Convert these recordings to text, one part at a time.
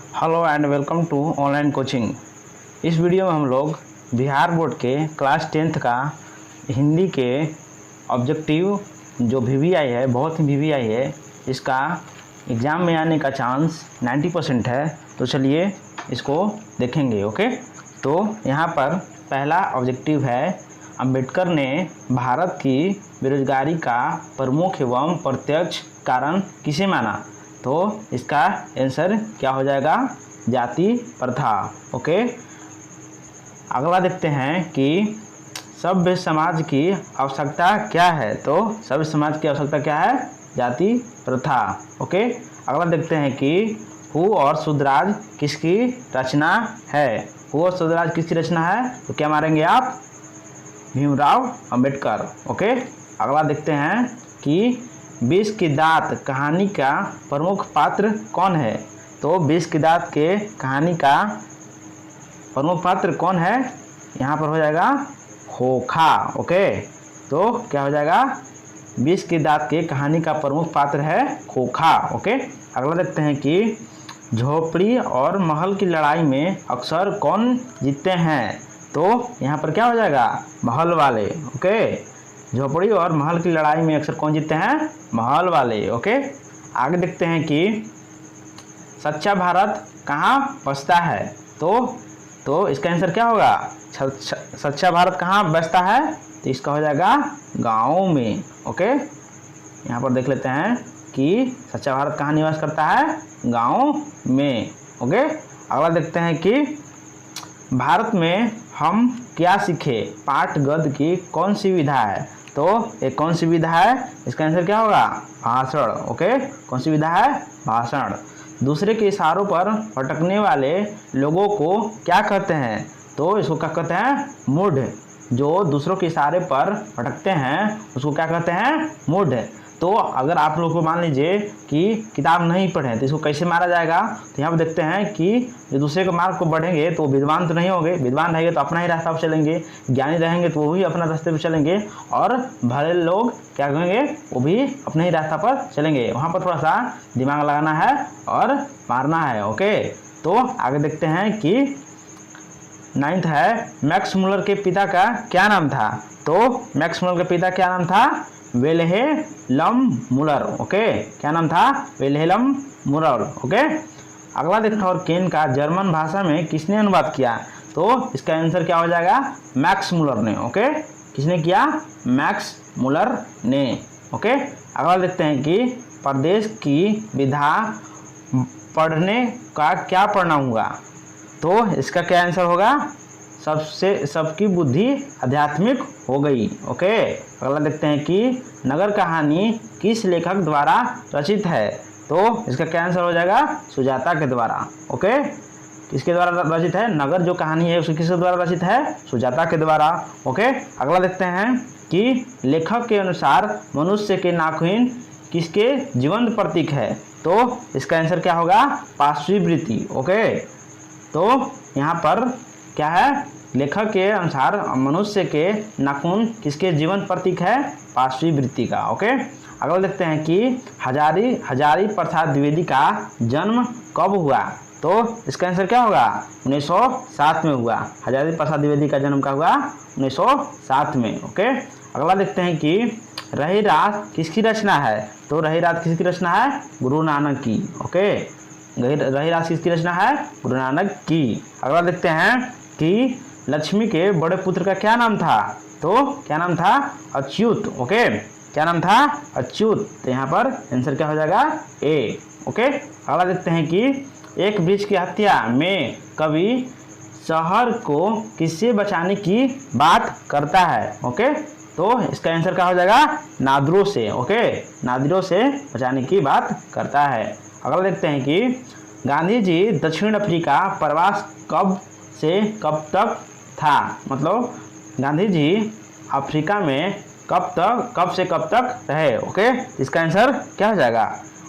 Hello and welcome to online coaching. इस video में हम लोग बिहार बोर्ड के क्लास 10th का हिंदी के ऑब्जेक्टिव जो वीवीआई है, बहुत ही वीवीआई है, इसका एग्ज़ाम में आने का चांस 90% है। तो चलिए इसको देखेंगे। ओके, तो यहाँ पर पहला ऑब्जेक्टिव है, अंबेडकर ने भारत की बेरोजगारी का प्रमुख एवं प्रत्यक्ष कारण किसे माना? तो इसका आंसर क्या हो जाएगा? जाति प्रथा। ओके, अगला देखते हैं कि सभ्य समाज की आवश्यकता क्या है? तो सभ्य समाज की आवश्यकता क्या है? जाति प्रथा। ओके, अगला देखते हैं कि हु और सुधराज किसकी रचना है? हु और सुधराज किसकी रचना है? तो क्या मारेंगे आप? भीमराव अंबेडकर। ओके, अगला देखते हैं कि विष की दात कहानी का प्रमुख पात्र कौन है? तो विष की दात के कहानी का प्रमुख पात्र कौन है? यहाँ पर हो जाएगा खोखा। ओके, तो क्या हो जाएगा? विष की दात के कहानी का प्रमुख पात्र है खोखा। ओके, अगला देखते हैं कि झोपड़ी और महल की लड़ाई में अक्सर कौन जीतते हैं? तो यहाँ पर क्या हो जाएगा? महल वाले। ओके, झोपड़ी और महल की लड़ाई में अक्सर कौन जीतते हैं? महल वाले। ओके, आगे देखते हैं कि सच्चा भारत कहाँ बसता है? तो इसका आंसर क्या होगा? सच्चा भारत कहाँ बसता है? तो इसका हो जाएगा गाँव में। ओके, यहाँ पर देख लेते हैं कि सच्चा भारत कहाँ निवास करता है? गाँव में। ओके, अगला देखते हैं कि भारत में हम क्या सीखे? पाठ गद्य की कौन सी विधा है? तो एक कौन सी विधा है? इसका आंसर क्या होगा? भाषण। ओके, कौन सी विधा है? भाषण। दूसरे के इशारों पर भटकने वाले लोगों को क्या कहते हैं? तो इसको क्या कहते हैं? मूढ़। जो दूसरों के इशारे पर भटकते हैं उसको क्या कहते हैं? मूढ़। तो अगर आप लोग को मान लीजिए कि किताब नहीं पढ़ें तो इसको कैसे मारा जाएगा? तो यहाँ पर देखते हैं कि जो दूसरे के मार्ग को बढ़ेंगे तो विद्वान तो नहीं होंगे, विद्वान रहेंगे तो अपना ही रास्ता पर चलेंगे, ज्ञानी रहेंगे तो वो भी अपना रास्ते पर चलेंगे, और भले लोग क्या कहेंगे? वो भी अपने ही रास्ता पर चलेंगे। वहाँ पर थोड़ा सा दिमाग लगाना है और मारना है। ओके, तो आगे देखते हैं कि 9th है, मैक्स मुलर के पिता का क्या नाम था? तो मैक्स मुलर के पिता क्या नाम था? विल्हेल्म मुलर। ओके, क्या नाम था? विल्हेल्म मुलर। ओके, अगला देखते हैं, और केन का जर्मन भाषा में किसने अनुवाद किया? तो इसका आंसर क्या हो जाएगा? मैक्स मुलर ने। ओके, किसने किया? मैक्स मुलर ने। ओके, अगला देखते हैं कि प्रदेश की विधा पढ़ने का क्या पढ़ना होगा? तो इसका क्या आंसर होगा? सबकी बुद्धि आध्यात्मिक हो गई। ओके, अगला देखते हैं कि नगर कहानी किस लेखक द्वारा रचित है? तो इसका क्या आंसर हो जाएगा? सुजाता के द्वारा। ओके, किसके द्वारा रचित है? नगर जो कहानी है उसके किसके द्वारा रचित है? सुजाता के द्वारा। ओके, अगला देखते हैं कि लेखक के अनुसार मनुष्य के नाखून किसके जीवंत प्रतीक है? तो इसका आंसर क्या होगा? पार्श्ववृत्ति। ओके, तो यहाँ पर क्या है? लेखक के अनुसार मनुष्य के नाखून किसके जीवन प्रतीक है? पार्श्ववृत्ति का। ओके, अगला देखते हैं कि हजारी प्रसाद द्विवेदी का जन्म कब हुआ? तो इसका आंसर क्या होगा? 1907 में हुआ। हजारी प्रसाद द्विवेदी का जन्म कब हुआ? 1907 में। ओके, अगला देखते हैं कि रहीरास किसकी रचना है? तो रहीरास किसकी रचना है? गुरु नानक की। ओके, रहीरास किसकी रचना है? गुरु नानक की। अगला देखते हैं कि लक्ष्मी के बड़े पुत्र का क्या नाम था? तो क्या नाम था? अच्युत। ओके, क्या नाम था? अच्युत। तो यहाँ पर आंसर क्या हो जाएगा? ए। ओके, अगला देखते हैं कि एक वृक्ष की हत्या में कवि शहर को किससे बचाने की बात करता है? ओके, तो इसका आंसर क्या हो जाएगा? नादरों से। ओके, नादरों से बचाने की बात करता है। अगला देखते हैं कि गांधी जी दक्षिण अफ्रीका प्रवास कब से कब तक था? मतलब गांधी जी अफ्रीका में कब से कब तक रहे? ओके, इसका आंसर क्या हो जाएगा?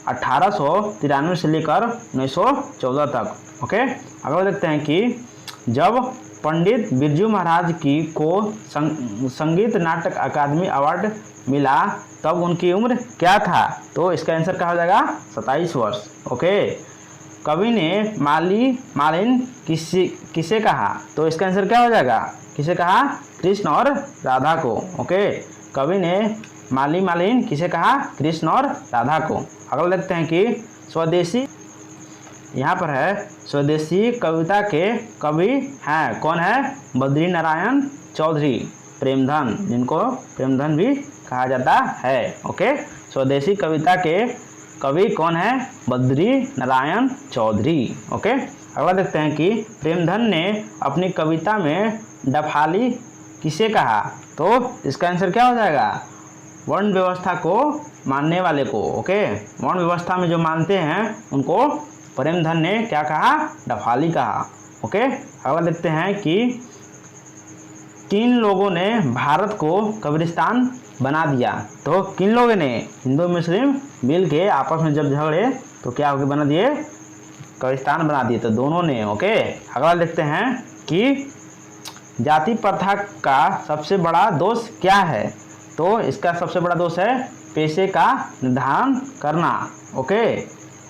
1893 से लेकर 1914 तक। ओके, अगला देखते हैं कि जब पंडित बिरजू महाराज की को संगीत नाटक अकादमी अवार्ड मिला तब उनकी उम्र क्या था? तो इसका आंसर क्या हो जाएगा? 27 वर्ष। ओके, कवि ने मालिन किसे कहा? तो इसका आंसर क्या हो जाएगा? किसे कहा? कृष्ण और राधा को। ओके, कवि ने मालिन किसे कहा? कृष्ण और राधा को। अगला देखते हैं कि स्वदेशी, यहाँ पर है स्वदेशी कविता के कवि हैं, कौन है? बद्रीनारायण चौधरी, प्रेमधन, जिनको प्रेमधन भी कहा जाता है। ओके, स्वदेशी कविता के कवि कौन है? बद्रीनारायण चौधरी। ओके, अगला देखते हैं कि प्रेमधन ने अपनी कविता में डफाली किसे कहा? तो इसका आंसर क्या हो जाएगा? वर्ण व्यवस्था को मानने वाले को। ओके, वर्ण व्यवस्था में जो मानते हैं उनको प्रेमधन ने क्या कहा? डफाली कहा। ओके, अगला देखते हैं कि किन लोगों ने भारत को कब्रिस्तान बना दिया? तो किन लोगों ने? हिंदू मुस्लिम मिल के आपस में जब झगड़े तो क्या हो गया? बना दिए, कब्रिस्तान बना दिए, तो दोनों ने। ओके, अगला देखते हैं कि जाति प्रथा का सबसे बड़ा दोष क्या है? तो इसका सबसे बड़ा दोष है पेशे का निर्धारण करना। ओके,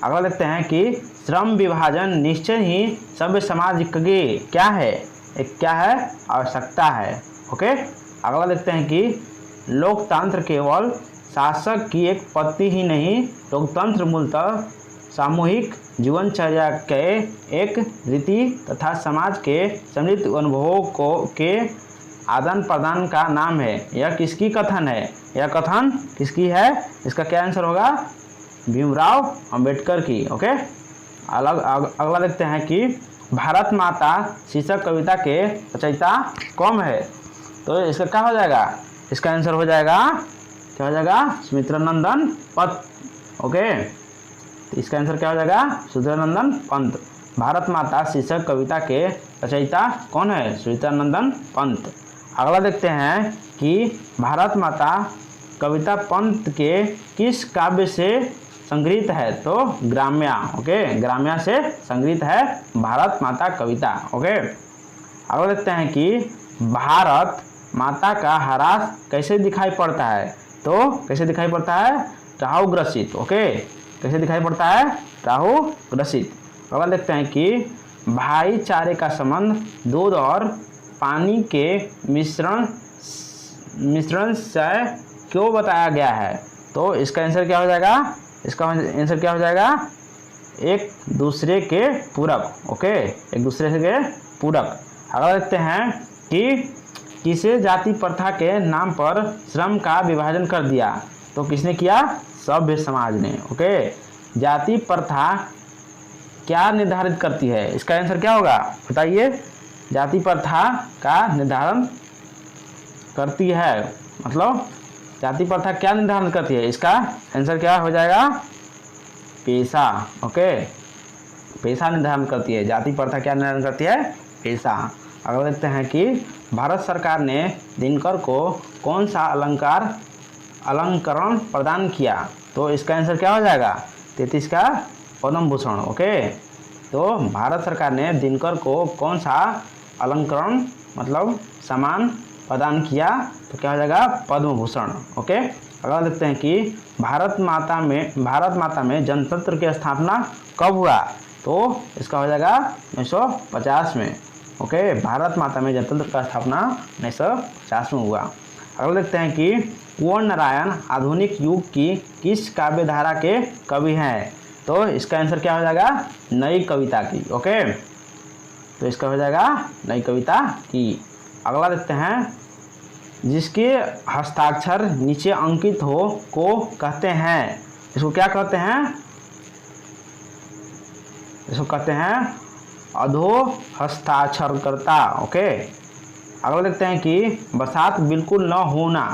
अगला देखते हैं कि श्रम विभाजन निश्चय ही सभ्य समाज की क्या है? एक क्या है? आवश्यकता है। ओके, अगला देखते हैं कि लोकतंत्र केवल शासक की एक पत्ति ही नहीं, लोकतंत्र मूलतः सामूहिक जीवनचर्या के एक रीति तथा समाज के समृद्ध अनुभवों के आदान प्रदान का नाम है। यह किसकी कथन है? यह कथन किसकी है? इसका क्या आंसर होगा? भीमराव अंबेडकर की। ओके, अगला देखते हैं कि भारत माता शीर्षक कविता के रचयिता कौन है? तो इसका क्या हो जाएगा? इसका आंसर हो जाएगा, क्या हो जाएगा? सुमित्रानंदन पंत। ओके, तो इसका आंसर क्या हो जाएगा? सुमित्रानंदन पंत। भारत माता शीर्षक कविता के रचयिता कौन है? सुमित्रानंदन पंत। अगला देखते हैं कि भारत माता कविता पंत के किस काव्य से संग्रहित है? तो ग्राम्या। ओके, ग्राम्या से संग्रहित है भारत माता कविता। ओके, अगला देखते हैं कि भारत माता का ह्रास कैसे दिखाई पड़ता है? तो कैसे दिखाई पड़ता है? राहुग्रसित। ओके, कैसे दिखाई पड़ता है? राहुग्रसित। अगला देखते हैं कि भाईचारे का संबंध दूध और पानी के मिश्रण से क्यों बताया गया है? तो इसका आंसर क्या हो जाएगा? इसका आंसर क्या हो जाएगा? एक दूसरे के पूरक। ओके, एक दूसरे के पूरक। अगला देखते हैं कि किसे जाति प्रथा के नाम पर श्रम का विभाजन कर दिया? तो किसने किया? सभ्य समाज ने। ओके, जाति प्रथा क्या निर्धारित करती है? इसका आंसर क्या होगा? बताइए। जाति प्रथा का निर्धारण करती है, मतलब जाति प्रथा क्या निर्धारण करती है? इसका आंसर क्या हो जाएगा? पेशा। ओके, पेशा निर्धारण करती है। जाति प्रथा क्या निर्धारण करती है? पेशा। अगला देखते हैं कि भारत सरकार ने दिनकर को कौन सा अलंकरण प्रदान किया? तो इसका आंसर क्या हो जाएगा? 33 का पद्म भूषण। ओके, तो भारत सरकार ने दिनकर को कौन सा अलंकरण मतलब सम्मान प्रदान किया? तो क्या हो जाएगा? पद्म भूषण। ओके, अगला देखते हैं कि भारत माता में जनतंत्र की स्थापना कब हुआ? तो इसका हो जाएगा 1950 में। ओके, भारत माता में जनतंत्र का स्थापना 1950 में हुआ। अगला देखते हैं कि कुंवर नारायण आधुनिक युग की किस काव्य धारा के कवि हैं? तो इसका आंसर क्या हो जाएगा? नई कविता की। ओके, तो इसका हो जाएगा नई कविता की। अगला देखते हैं जिसके हस्ताक्षर नीचे अंकित हो को कहते हैं? इसको क्या कहते हैं? इसको कहते हैं अधो हस्ताक्षरकर्ता। ओके, अगला देखते हैं कि बरसात बिल्कुल न होना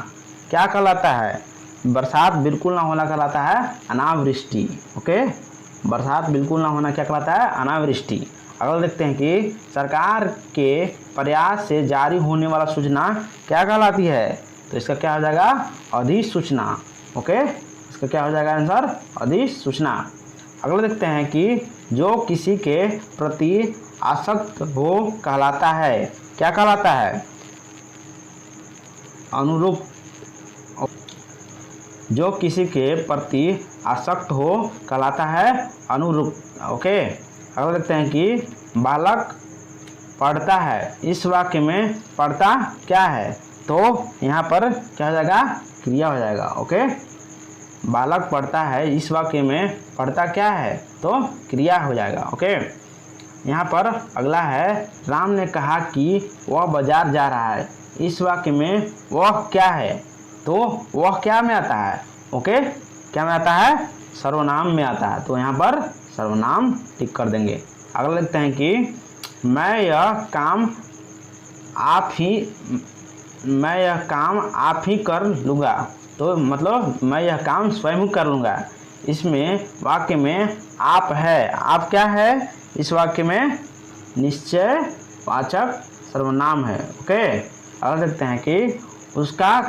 क्या कहलाता है? बरसात बिल्कुल ना होना कहलाता है अनावृष्टि। ओके, बरसात बिल्कुल ना होना क्या कहलाता है? अनावृष्टि। अगला देखते हैं कि सरकार के प्रयास से जारी होने वाला सूचना क्या कहलाती है? तो इसका क्या हो जाएगा? अधिसूचना। ओके, इसका क्या हो जाएगा आंसर? अधिसूचना। अगला देखते हैं कि जो किसी के प्रति आसक्त हो कहलाता है, क्या कहलाता है? अनुरूप। जो किसी के प्रति आसक्त हो कहलाता है अनुरूप। ओके। अगला देखते हैं कि बालक पढ़ता है, इस वाक्य में पढ़ता क्या है, तो यहाँ पर क्या हो जाएगा, क्रिया हो जाएगा। ओके, बालक पढ़ता है, इस वाक्य में पढ़ता क्या है, तो क्रिया हो जाएगा। ओके, यहाँ पर अगला है राम ने कहा कि वह बाजार जा रहा है, इस वाक्य में वह क्या है, तो वह क्या में आता है। ओके, क्या में आता है, सर्वनाम में आता है, तो यहाँ पर सर्वनाम टिक कर देंगे। अगला देखते हैं कि मैं यह काम आप ही कर लूँगा, तो मतलब मैं यह काम स्वयं कर लूँगा। इसमें वाक्य में आप है, आप क्या है, इस वाक्य में निश्चय वाचक सर्वनाम है। ओके, अगला देखते हैं कि उसका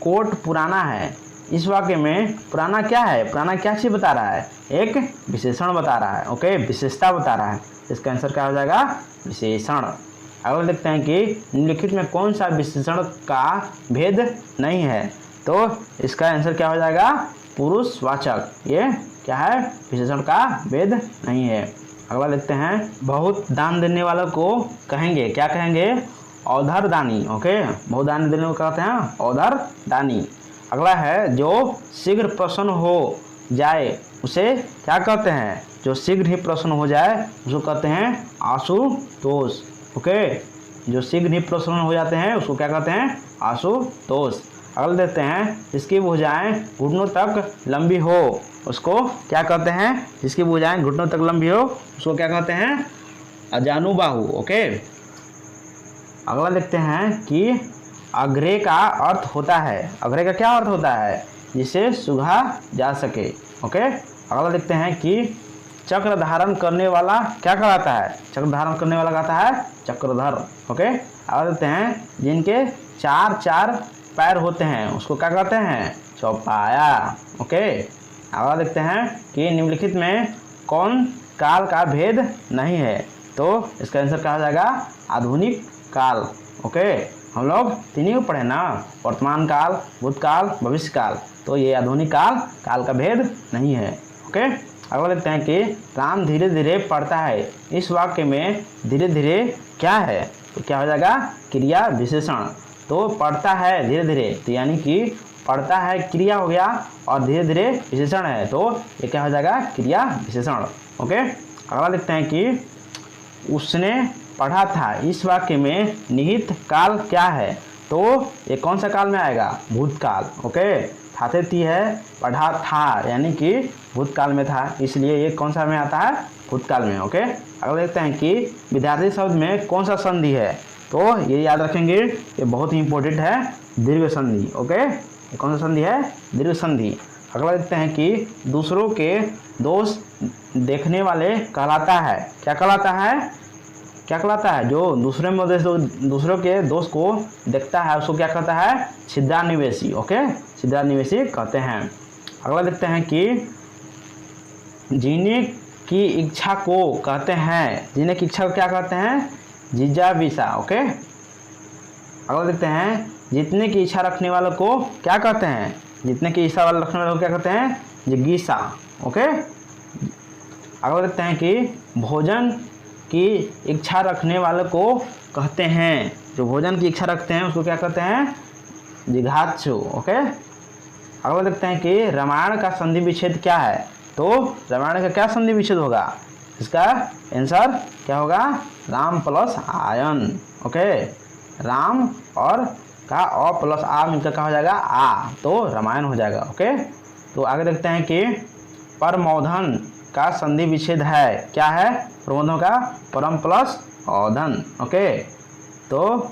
कोट पुराना है, इस वाक्य में पुराना क्या है, पुराना क्या चीज़ बता रहा है, एक विशेषण बता रहा है। ओके, विशेषता बता रहा है, इसका आंसर क्या हो जाएगा, विशेषण। अगला देखते हैं कि निम्नलिखित में कौन सा विशेषण का भेद नहीं है, तो इसका आंसर क्या हो जाएगा, पुरुषवाचक। ये क्या है, विशेषण का भेद नहीं है। अगला देखते हैं बहुत दान देने वालों को कहेंगे, क्या कहेंगे, औधर दानी। ओके, बहुत दान देने को कहते हैं औधर दानी। अगला है जो शीघ्र प्रसन्न हो जाए उसे क्या कहते हैं, जो शीघ्र ही प्रसन्न हो जाए उसको कहते हैं आशुतोष। ओके, जो शीघ्र ही प्रसन्न हो जाते हैं उसको क्या कहते हैं, आशुतोष। अगला देखते हैं जिसकी भुजाएं घुटनों तक लंबी हो उसको क्या कहते हैं, जिसकी भुजाएं घुटनों तक लंबी हो उसको क्या कहते हैं, अजानुबाहु। ओके, अगला देखते हैं कि अग्रे का अर्थ होता है, अग्रे का क्या अर्थ होता है, जिसे सूंघा जा सके। ओके, अगला देखते हैं कि चक्र धारण करने वाला क्या कहलाता है, चक्र धारण करने वाला कहता है चक्रधर। ओके, अगला देखते हैं जिनके चार चार पैर होते हैं उसको क्या कहते हैं, चौपाया। ओके, अगला देखते हैं कि निम्नलिखित में कौन काल का भेद नहीं है, तो इसका आंसर क्या हो जाएगा, आधुनिक काल। ओके, हम लोग तीनों पढ़े ना, वर्तमान काल, भूतकाल, भविष्य काल, तो ये आधुनिक काल, काल का भेद नहीं है। ओके, अगला देखते हैं कि राम धीरे धीरे पढ़ता है, इस वाक्य में धीरे धीरे क्या है, तो क्या हो जाएगा, क्रिया विशेषण। तो पढ़ता है धीरे धीरे, तो यानी कि पढ़ता है क्रिया हो गया और धीरे धीरे विशेषण है, तो ये क्या हो जाएगा, क्रिया विशेषण। ओके, अगला देखते हैं कि उसने पढ़ा था, इस वाक्य में निहित काल क्या है, तो ये कौन सा काल में आएगा, भूतकाल। ओके, थाते थी है, पढ़ा था यानी कि भूतकाल में था, इसलिए ये कौन सा में आता है, भूतकाल में। ओके, अगला देखते हैं कि विद्यार्थी शब्द में कौन सा संधि है, तो ये याद रखेंगे, ये बहुत ही इंपॉर्टेंट है, दीर्घ संधि। ओके, ये कौन सा संधि है, दीर्घ संधि। अगला देखते हैं कि दूसरों के दोष देखने वाले कहलाता है, क्या कहलाता है, क्या कहलाता है, जो दूसरों के दोष को देखता है उसको क्या कहता है, छिद्रानिवेशी। ओके, छिद्रानिवेशी कहते हैं। अगला देखते हैं कि जीने की इच्छा को कहते हैं, जीने की इच्छा को क्या कहते हैं, जिज्ञासा। ओके, अगला देखते हैं जीतने की इच्छा रखने वालों को क्या कहते हैं, जीतने की इच्छा वाले रखने वालों को क्या कहते हैं, जिज्ञासा। ओके, अगला देखते हैं कि भोजन की इच्छा रखने वालों को कहते हैं, जो भोजन की इच्छा रखते हैं उसको क्या कहते हैं, जिघाक्षु। ओके, अगला देखते हैं कि रामायण का संधि विच्छेद क्या है, तो रामायण का क्या संधि विच्छेद होगा, इसका आंसर क्या होगा, Ram plus ion. Okay, Ram और का अ प्लस आ मिलकर क्या हो जाएगा, आ, तो रामायण हो जाएगा। ओके, तो आगे देखते हैं कि परमौधन का संधि विच्छेद है, क्या है, प्रबंधों का परम प्लस औधन। ओके, तो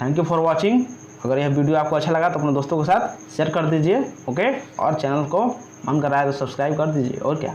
थैंक यू फॉर वॉचिंग। अगर यह वीडियो आपको अच्छा लगा तो अपने दोस्तों के साथ शेयर कर दीजिए। ओके, और चैनल को मन कर रहा है तो सब्सक्राइब कर दीजिए, और क्या।